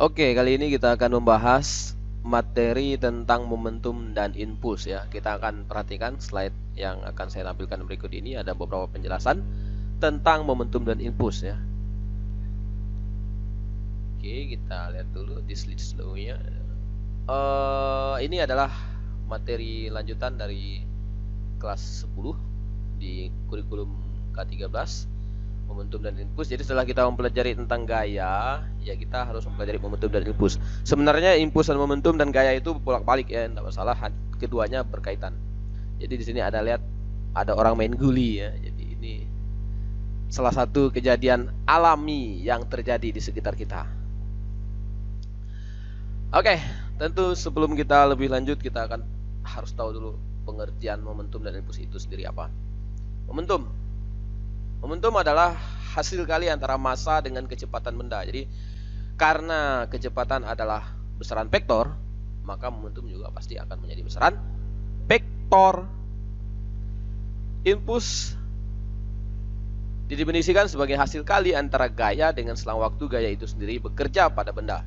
Oke, kali ini kita akan membahas materi tentang momentum dan impuls ya. Kita akan perhatikan slide yang akan saya tampilkan berikut ini. Ada beberapa penjelasan tentang momentum dan impuls ya. Oke, kita lihat dulu di slide selanjutnya. Ini adalah materi lanjutan dari kelas 10 di kurikulum K13, momentum dan impuls. Jadi setelah kita mempelajari tentang gaya, ya kita harus mempelajari momentum dan impuls. Sebenarnya impuls dan momentum dan gaya itu bolak-balik ya, tidak masalah, keduanya berkaitan. Jadi di sini ada orang main guli ya. Jadi ini salah satu kejadian alami yang terjadi di sekitar kita. Oke, tentu sebelum kita lebih lanjut kita akan harus tahu dulu pengertian momentum dan impuls itu sendiri apa. Momentum adalah hasil kali antara massa dengan kecepatan benda. Jadi karena kecepatan adalah besaran vektor, maka momentum juga pasti akan menjadi besaran vektor. Impuls didefinisikan sebagai hasil kali antara gaya dengan selang waktu gaya itu sendiri bekerja pada benda.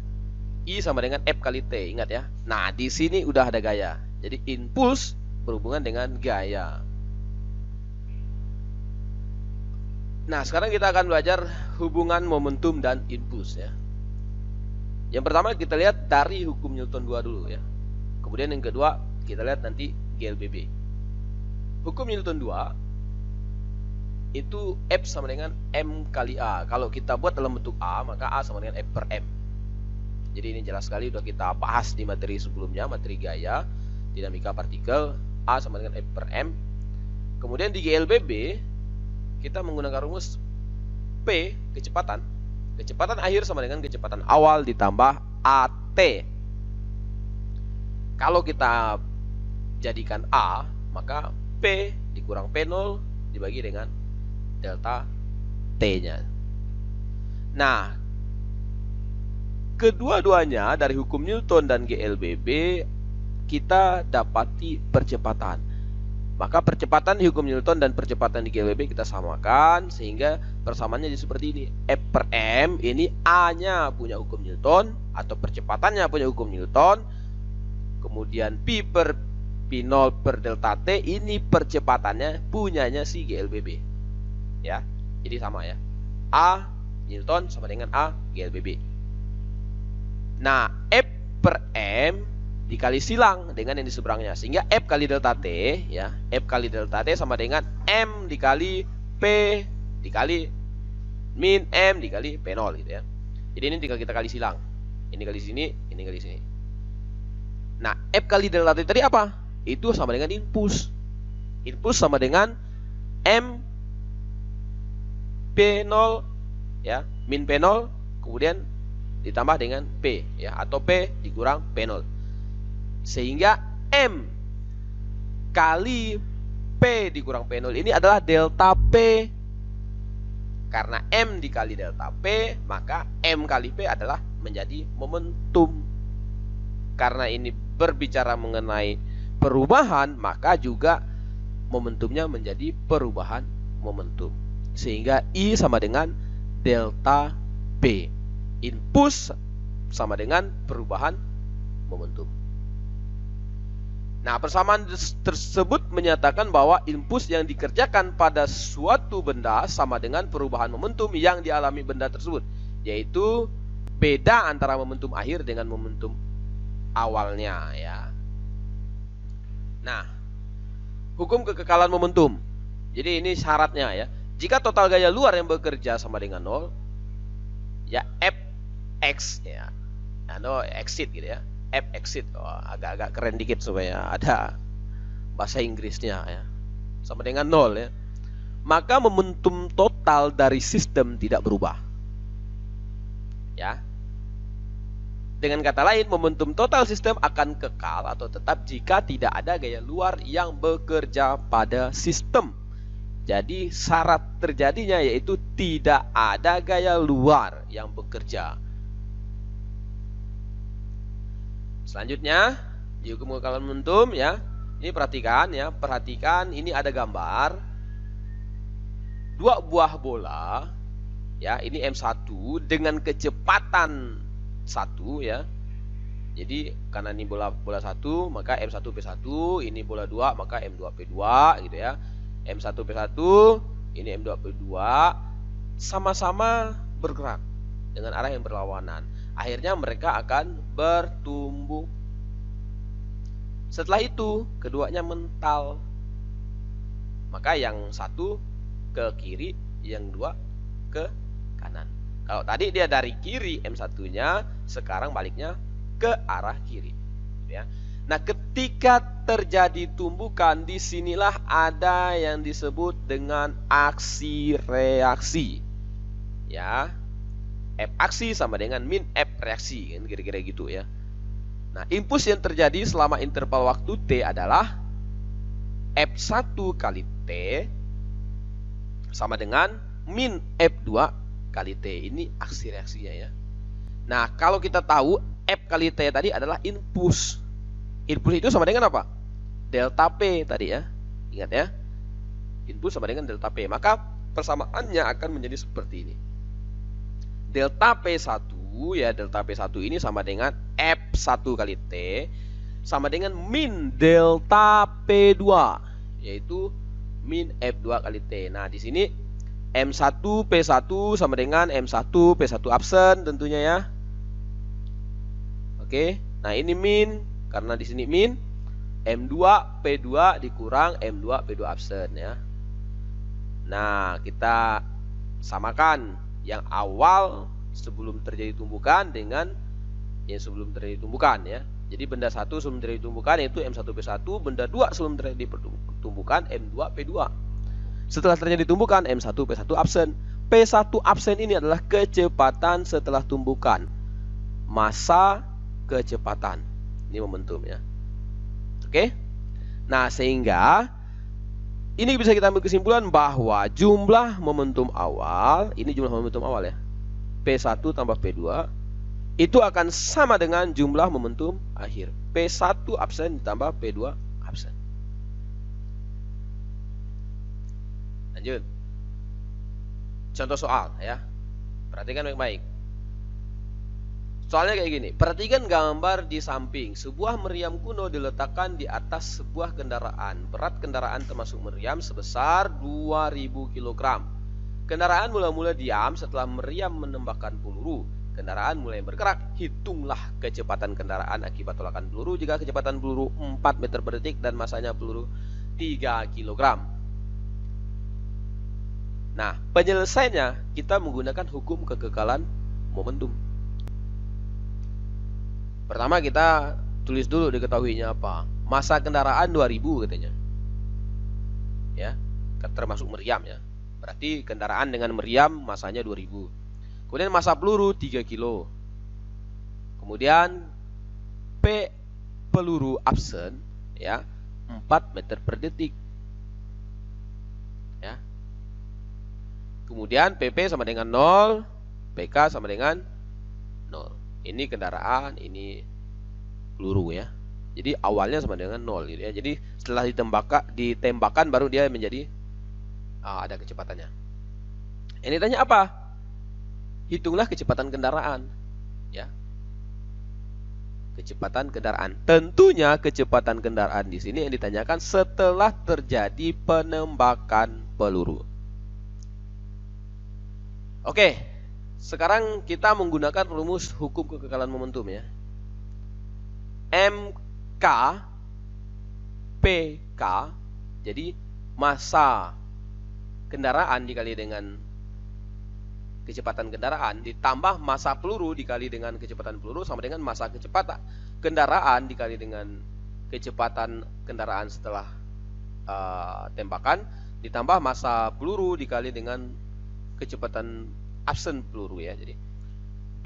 I sama dengan F kali T, ingat ya. Nah, di sini udah ada gaya. Jadi impuls berhubungan dengan gaya. Nah, sekarang kita akan belajar hubungan momentum dan impuls ya. Yang pertama kita lihat dari hukum Newton 2 dulu ya. Kemudian yang kedua kita lihat nanti GLBB. Hukum Newton 2 itu F sama dengan M kali A. Kalau kita buat dalam bentuk A, maka A sama dengan F per M. Jadi ini jelas sekali sudah kita bahas di materi sebelumnya, materi gaya, dinamika partikel, A sama dengan F per M. Kemudian di GLBB kita menggunakan rumus P, kecepatan. Kecepatan akhir sama dengan kecepatan awal ditambah AT. Kalau kita jadikan A, maka P dikurang P0 dibagi dengan delta T-nya. Nah, kedua-duanya dari hukum Newton dan GLBB kita dapati percepatan. Maka percepatan di hukum Newton dan percepatan di GLBB kita samakan, sehingga persamaannya jadi seperti ini. F per M ini A-nya punya hukum Newton atau percepatannya punya hukum Newton. Kemudian P per P0 per delta T ini percepatannya punyanya si GLBB. Ya. Jadi sama ya. A Newton sama dengan A GLBB. Nah, F per M dikali silang dengan yang di seberangnya, sehingga F kali delta T ya, F kali delta T sama dengan M dikali P dikali min M dikali P0 gitu ya. Jadi ini tinggal kita kali silang. Ini kali sini, ini kali sini. Nah, F kali delta T tadi apa? Itu sama dengan impuls. Impuls sama dengan M P0 ya, min P0 kemudian ditambah dengan P ya, atau P dikurang P0. Sehingga M kali P dikurang P0 ini adalah delta P. Karena M dikali delta P, maka M kali P adalah menjadi momentum. Karena ini berbicara mengenai perubahan, maka juga momentumnya menjadi perubahan momentum. Sehingga I sama dengan delta P. Impuls sama dengan perubahan momentum. Nah, persamaan tersebut menyatakan bahwa impuls yang dikerjakan pada suatu benda sama dengan perubahan momentum yang dialami benda tersebut, yaitu beda antara momentum akhir dengan momentum awalnya ya. Nah, hukum kekekalan momentum. Jadi ini syaratnya ya. Jika total gaya luar yang bekerja sama dengan 0, ya Fx ya. Nah, exit gitu ya. F exit, agak-agak keren dikit supaya ada bahasa Inggrisnya ya, sama dengan 0 ya, maka momentum total dari sistem tidak berubah ya. Dengan kata lain, momentum total sistem akan kekal atau tetap jika tidak ada gaya luar yang bekerja pada sistem. Jadi syarat terjadinya yaitu tidak ada gaya luar yang bekerja. Selanjutnya di hukum kekekalan momentum ya. Ini perhatikan ya, ini ada gambar dua buah bola ya, ini M1 dengan kecepatan 1 ya. Jadi karena ini bola 1, maka M1P1, ini bola 2, maka M2P2 gitu ya. M1P1, ini M2P2 sama-sama bergerak dengan arah yang berlawanan. Akhirnya mereka akan bertumbuh. Setelah itu, keduanya mental. Maka yang satu ke kiri, yang dua ke kanan. Kalau tadi dia dari kiri M1-nya, sekarang baliknya ke arah kiri, ya. Nah, ketika terjadi tumbukan, disinilah ada yang disebut dengan aksi reaksi, ya. F aksi sama dengan min F reaksi, kan kira-kira gitu ya. Nah, impuls yang terjadi selama interval waktu T adalah F1 kali T sama dengan min F2 kali T. Ini aksi reaksinya ya. Nah, kalau kita tahu F kali T tadi adalah impuls. Impuls itu sama dengan apa? Delta P tadi ya. Ingat ya. Impuls sama dengan delta P. Maka persamaannya akan menjadi seperti ini. Delta P1 ya, delta P1 ini sama dengan F1 kali T sama dengan min delta P2, yaitu min F2 kali T. Nah, di sini M1P1 sama dengan M1P1 absen tentunya ya. Oke, nah ini min, karena di sini min, M2P2 dikurang M2P2 absen ya. Nah, kita samakan yang awal sebelum terjadi tumbukan dengan yang sebelum terjadi tumbukan ya. Jadi benda 1 sebelum terjadi tumbukan yaitu M1P1, benda 2 sebelum terjadi tumbukan M2P2. Setelah terjadi tumbukan M1P1 absen. P1 absen ini adalah kecepatan setelah tumbukan. Massa kecepatan. Ini momentum ya. Oke. Nah, sehingga ini bisa kita ambil kesimpulan bahwa jumlah momentum awal, ini jumlah momentum awal ya, P1 tambah P2 itu akan sama dengan jumlah momentum akhir, P1 absen ditambah P2 absen. Lanjut. Contoh soal ya. Perhatikan baik-baik. Soalnya kayak gini, perhatikan gambar di samping. Sebuah meriam kuno diletakkan di atas sebuah kendaraan. Berat kendaraan termasuk meriam sebesar 2000 kg. Kendaraan mula-mula diam setelah meriam menembakkan peluru. Kendaraan mulai bergerak. Hitunglah kecepatan kendaraan akibat tolakan peluru jika kecepatan peluru 4 meter per detik dan masanya peluru 3 kg. Nah, penyelesaiannya kita menggunakan hukum kekekalan momentum. Pertama kita tulis dulu diketahuinya apa. Massa kendaraan 2000 katanya. Ya, termasuk meriam ya. Berarti kendaraan dengan meriam massanya 2000. Kemudian massa peluru 3 kilo. Kemudian P peluru absen ya 4 meter per detik. Ya. Kemudian PP sama dengan 0, PK sama dengan 0. Ini kendaraan, ini peluru ya. Jadi awalnya sama dengan 0 gitu ya. Jadi setelah ditembakkan baru dia menjadi ada kecepatannya. Ini tanya apa? Hitunglah kecepatan kendaraan ya. Kecepatan kendaraan. Tentunya kecepatan kendaraan di sini yang ditanyakan setelah terjadi penembakan peluru. Oke. Sekarang kita menggunakan rumus hukum kekekalan momentum ya. MK PK, jadi massa kendaraan dikali dengan kecepatan kendaraan ditambah massa peluru dikali dengan kecepatan peluru sama dengan massa kecepatan kendaraan dikali dengan kecepatan kendaraan setelah tembakan ditambah massa peluru dikali dengan kecepatan absen peluru ya. Jadi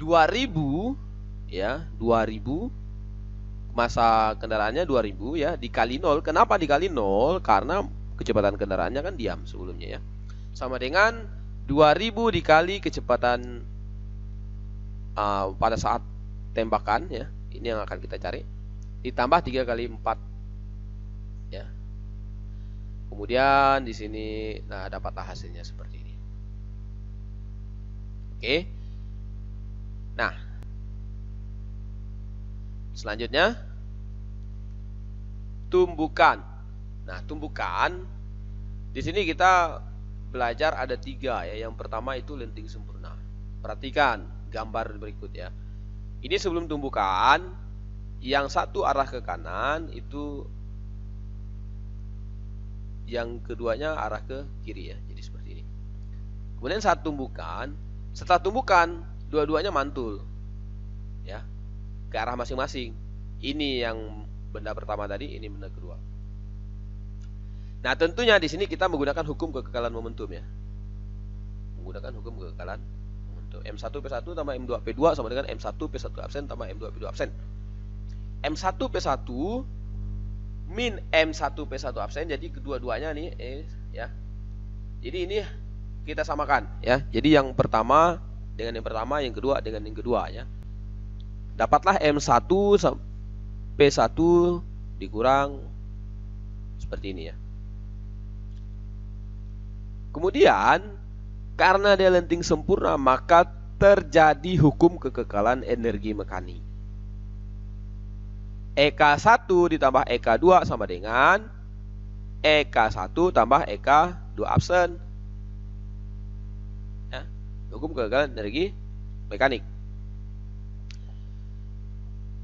2000 ya, 2000 massa kendaraannya 2000 ya dikali 0. Kenapa dikali 0? Karena kecepatan kendaraannya kan diam sebelumnya ya. Sama dengan 2000 dikali kecepatan pada saat tembakan ya. Ini yang akan kita cari. Ditambah 3 kali 4 ya. Kemudian di sini nah dapatlah hasilnya seperti ini. Oke. Nah, Selanjutnya tumbukan. Nah, tumbukan di sini kita belajar ada 3 ya. Yang pertama itu lenting sempurna. Perhatikan gambar berikut ya. Ini sebelum tumbukan, yang satu arah ke kanan itu, yang keduanya arah ke kiri ya. Jadi seperti ini. Kemudian saat tumbukan, setelah tumbukan dua-duanya mantul ya ke arah masing-masing. Ini yang benda pertama tadi, ini benda kedua. Nah, tentunya di sini kita menggunakan hukum kekekalan momentum ya. Menggunakan hukum kekekalan momentum. M1P1 tambah M2P2 sama dengan M1P1 absen tambah M2P2 absen. M1P1 min M1P1 absen, jadi kedua-duanya nih ya. Jadi ini kita samakan ya. Jadi yang pertama dengan yang pertama, yang kedua dengan yang kedua ya. Dapatlah M1P1 dikurang seperti ini ya. Kemudian karena dia lenting sempurna, maka terjadi hukum kekekalan energi mekanik. EK1 ditambah EK2 sama dengan EK1 tambah EK2 absen ya. Hukum kekekalan energi mekanik.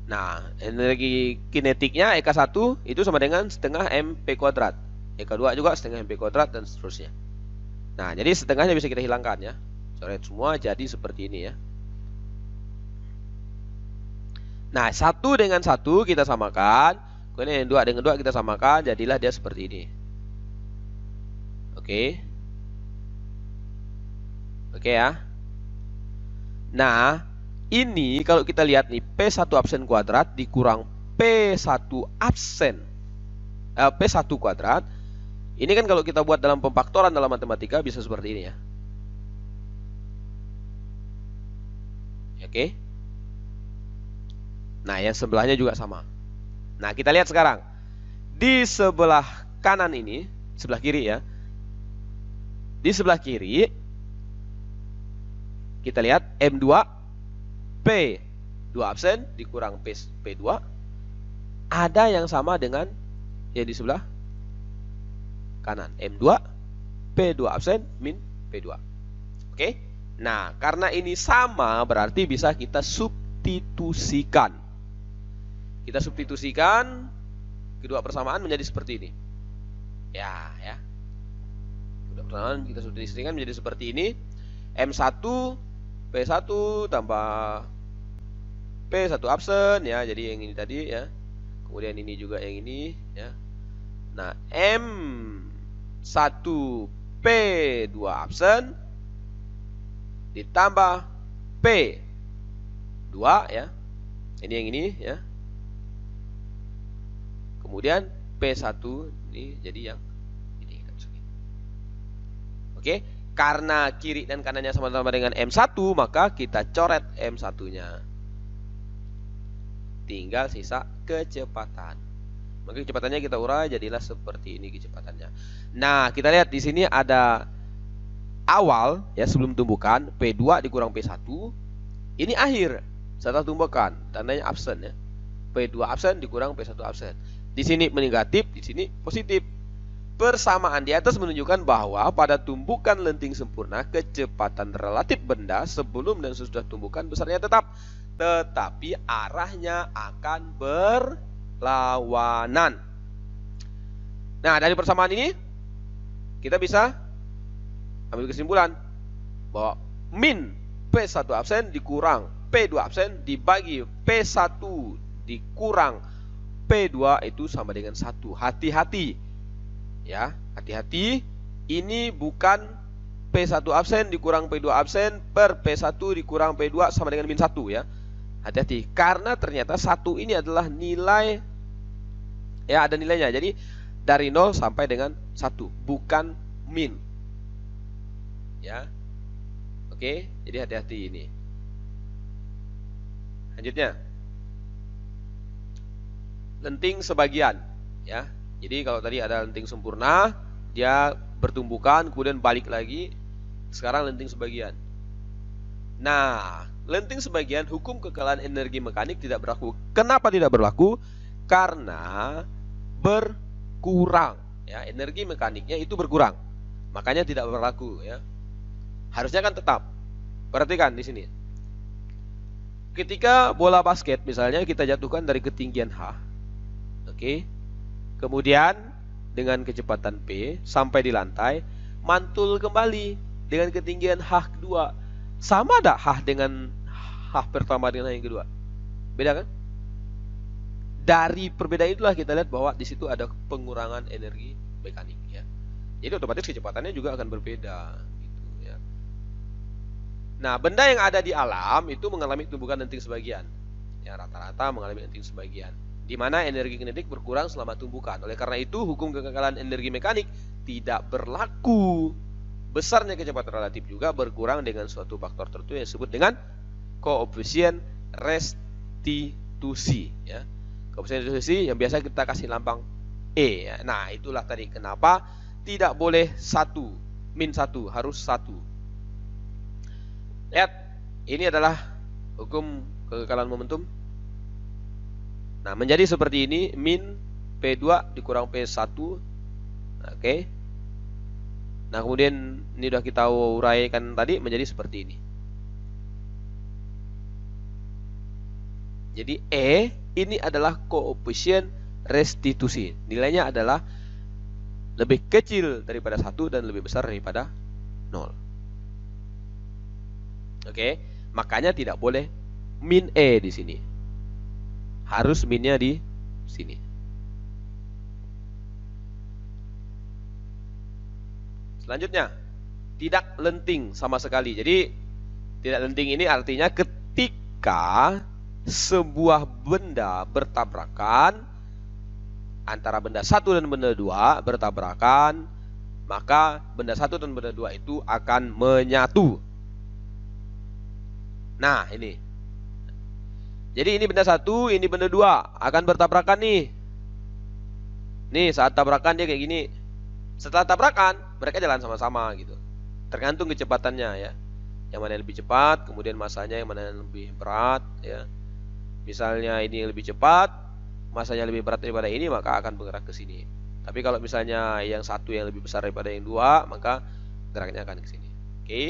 Nah, energi kinetiknya EK1 itu sama dengan setengah MP kuadrat. EK2 juga setengah MP kuadrat dan seterusnya. Nah, jadi setengahnya bisa kita hilangkan ya. Coret semua jadi seperti ini ya. Nah, 1 dengan 1 kita samakan. Kemudian yang 2 dengan 2 kita samakan. Jadilah dia seperti ini. Oke. Oke ya. Nah, ini kalau kita lihat nih, P1 absen kuadrat dikurang P1 absen P1 kuadrat. Ini kan kalau kita buat dalam pemfaktoran dalam matematika bisa seperti ini ya. Oke. Nah, yang sebelahnya juga sama. Nah, kita lihat sekarang. Di sebelah kanan ini, sebelah kiri ya. Di sebelah kiri kita lihat M2 P2 absen dikurang P2. Ada yang sama dengan yang di sebelah kanan, M2 P2 absen min P2. Oke. Nah, karena ini sama berarti bisa kita substitusikan. Kita substitusikan kedua persamaan menjadi seperti ini. Ya. Kedua persamaan kita substitusikan menjadi seperti ini. M1 P1 tambah P1 absen ya. Jadi yang ini tadi ya. Kemudian ini juga yang ini ya. Nah, M1 P2 absen ditambah P2 ya. Ini yang ini ya. Kemudian P1 ini jadi yang ini. Oke, karena kiri dan kanannya sama-sama dengan M1, maka kita coret M1-nya. Tinggal sisa kecepatan. Maka kecepatannya kita urai jadilah seperti ini kecepatannya. Nah, kita lihat di sini ada awal ya sebelum tumbukan P2 dikurang P1. Ini akhir setelah tumbukan, tandanya absen ya. P2 absen dikurang P1 absen. Di sini negatif, di sini positif. Persamaan di atas menunjukkan bahwa pada tumbukan lenting sempurna, kecepatan relatif benda sebelum dan sesudah tumbukan besarnya tetap, tetapi arahnya akan berlawanan. Nah, dari persamaan ini kita bisa ambil kesimpulan bahwa min P1 absen dikurang P2 absen dibagi P1 dikurang P2 itu sama dengan 1. Hati-hati ya, hati-hati. Ini bukan P1 absen dikurang P2 absen per P1 dikurang P2 sama dengan min 1 ya. Hati-hati, karena ternyata 1 ini adalah nilai ya, ada nilainya. Jadi dari 0 sampai dengan 1, bukan min ya. Oke, jadi hati-hati ini. Lanjutnya, lenting sebagian ya. Jadi kalau tadi ada lenting sempurna, dia bertumbukan kemudian balik lagi. Sekarang lenting sebagian. Nah, lenting sebagian, hukum kekalahan energi mekanik tidak berlaku. Kenapa tidak berlaku? Karena berkurang, ya, energi mekaniknya itu berkurang, makanya tidak berlaku, ya. Harusnya kan tetap. Perhatikan di sini. Ketika bola basket misalnya kita jatuhkan dari ketinggian H, oke, kemudian dengan kecepatan P sampai di lantai, mantul kembali dengan ketinggian H kedua. Sama ada H dengan H pertama dengan H yang kedua? Beda kan? Dari perbedaan itulah kita lihat bahwa di situ ada pengurangan energi mekanik, ya. Jadi otomatis kecepatannya juga akan berbeda, gitu, ya. Nah, benda yang ada di alam itu mengalami tumbukan lenting sebagian. Ya, rata-rata mengalami lenting sebagian, di mana energi kinetik berkurang selama tumbukan. Oleh karena itu, hukum kekekalan energi mekanik tidak berlaku. Besarnya kecepatan relatif juga berkurang dengan suatu faktor tertentu yang disebut dengan koefisien restitusi, ya. Koefisien restitusi yang biasa kita kasih lambang E, ya. Nah, itulah tadi kenapa tidak boleh 1, min 1, harus 1. Lihat, ini adalah hukum kekekalan momentum. Nah, menjadi seperti ini, min P2 dikurang P1. Oke. Nah, kemudian ini sudah kita uraikan tadi menjadi seperti ini. Jadi E ini adalah koefisien restitusi. Nilainya adalah lebih kecil daripada 1 dan lebih besar daripada 0. Oke, makanya tidak boleh min E di sini. Harus minnya di sini. Selanjutnya, tidak lenting sama sekali. Jadi, tidak lenting ini artinya ketika sebuah benda bertabrakan, antara benda 1 dan benda 2 bertabrakan, maka benda 1 dan benda 2 itu akan menyatu. Nah, ini. Jadi ini benda 1, ini benda 2 akan bertabrakan nih. Nih, saat tabrakan dia kayak gini. Setelah tabrakan, mereka jalan sama-sama gitu. Tergantung kecepatannya, ya. Yang mana yang lebih cepat, kemudian masanya yang mana yang lebih berat, ya. Misalnya ini lebih cepat, masanya lebih berat daripada ini, maka akan bergerak ke sini. Tapi kalau misalnya yang satu yang lebih besar daripada yang 2, maka geraknya akan ke sini. Oke.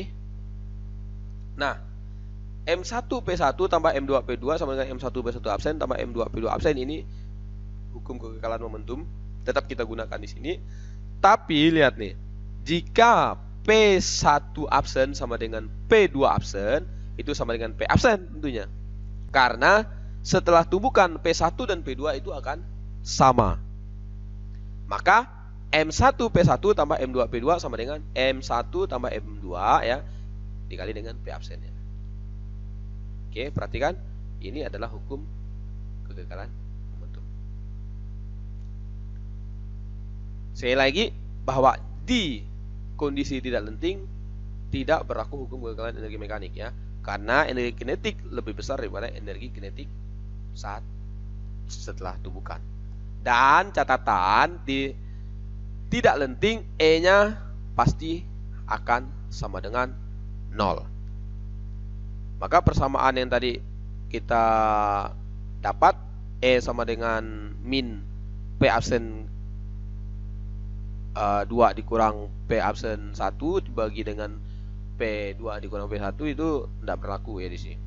Nah, M1P1 tambah M2P2 sama dengan M1P1 absen tambah M2P2 absen, ini hukum kekekalan momentum tetap kita gunakan di sini. Tapi lihat nih, jika P1 absen sama dengan P2 absen, itu sama dengan P absen tentunya. Karena setelah tumbukan P1 dan P2 itu akan sama. Maka M1P1 tambah M2P2 sama dengan M1 tambah M2, ya, dikali dengan P absennya. Oke, perhatikan, ini adalah hukum kekekalan momentum. Sekali lagi, bahwa di kondisi tidak lenting tidak berlaku hukum kekekalan energi mekanik, ya, karena energi kinetik lebih besar daripada energi kinetik saat setelah tumbukan. Dan catatan, di tidak lenting E-nya pasti akan sama dengan 0. Maka persamaan yang tadi kita dapat, E sama dengan min P absen 2 dikurang P absen 1 dibagi dengan P2 dikurang P1 itu tidak berlaku, ya, di sini.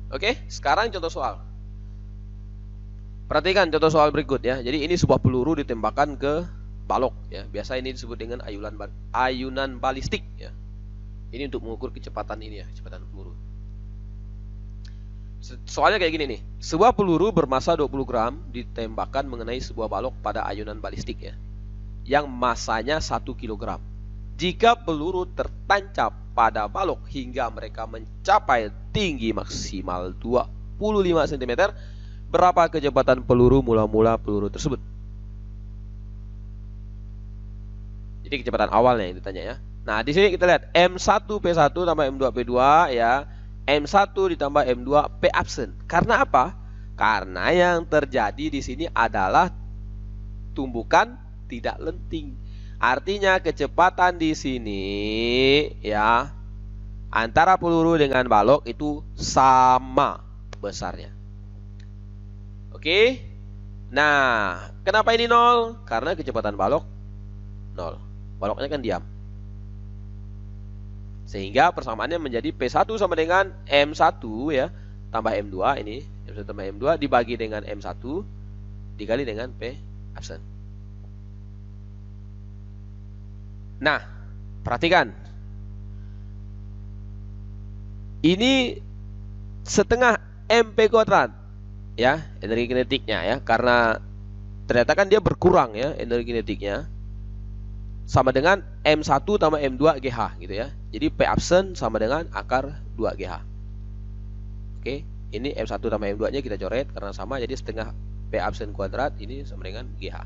Oke, sekarang contoh soal. Perhatikan contoh soal berikut, ya. Jadi ini sebuah peluru ditembakkan ke balok, ya. Biasa ini disebut dengan ayunan balistik, ya. Ini untuk mengukur kecepatan ini, ya, kecepatan peluru. Soalnya kayak gini nih. Sebuah peluru bermasa 20 gram ditembakkan mengenai sebuah balok pada ayunan balistik, ya, yang masanya 1 kg. Jika peluru tertancap pada balok hingga mereka mencapai tinggi maksimal 25 cm, berapa kecepatan peluru mula-mula peluru tersebut? Jadi kecepatan awalnya yang ditanya, ya. Nah, di sini kita lihat M1P1 tambah M2P2, ya. M1 ditambah M2 P absen. Karena apa? Karena yang terjadi di sini adalah tumbukan tidak lenting. Artinya kecepatan di sini, ya, antara peluru dengan balok itu sama besarnya. Oke. Nah, kenapa ini 0? Karena kecepatan balok 0. Baloknya kan diam. Sehingga persamaannya menjadi P1 sama dengan M1 ya, tambah M2 ini, M1 tambah M2 dibagi dengan M1 dikali dengan P absen. Nah, perhatikan. Ini setengah MP kuadrat ya, energi kinetiknya ya, karena ternyata kan dia berkurang ya energi kinetiknya, sama dengan M1 tambah M2 GH gitu ya. Jadi P absen sama dengan akar 2 GH. Oke, ini M1 tambah M2 nya kita coret karena sama, jadi setengah P absen kuadrat ini sama dengan GH.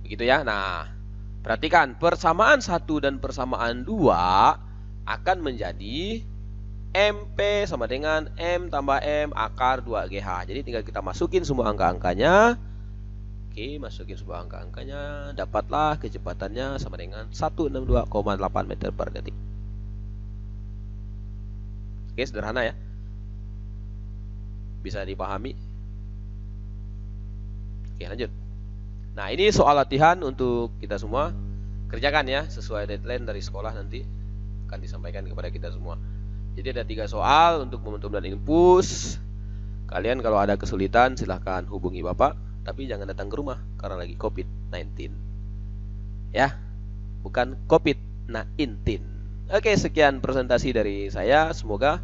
Begitu ya. Nah, perhatikan persamaan 1 dan persamaan 2 akan menjadi MP sama dengan M tambah M akar 2GH. Jadi tinggal kita masukin semua angka-angkanya. Oke, masukin semua angka-angkanya, dapatlah kecepatannya sama dengan 162,8 meter per detik. Oke, sederhana ya. Bisa dipahami. Oke, lanjut. Nah, ini soal latihan untuk kita semua. Kerjakan ya, sesuai deadline dari sekolah nanti akan disampaikan kepada kita semua. Jadi ada 3 soal untuk momentum dan impuls. Kalian kalau ada kesulitan silahkan hubungi Bapak, tapi jangan datang ke rumah karena lagi COVID-19 ya, bukan COVID-19. Oke, sekian presentasi dari saya, semoga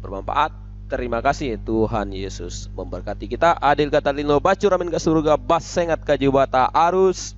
bermanfaat. Terima kasih. Tuhan Yesus memberkati kita. Adil kata lino bacu ramen ke surga bas sengat kaju bata arus.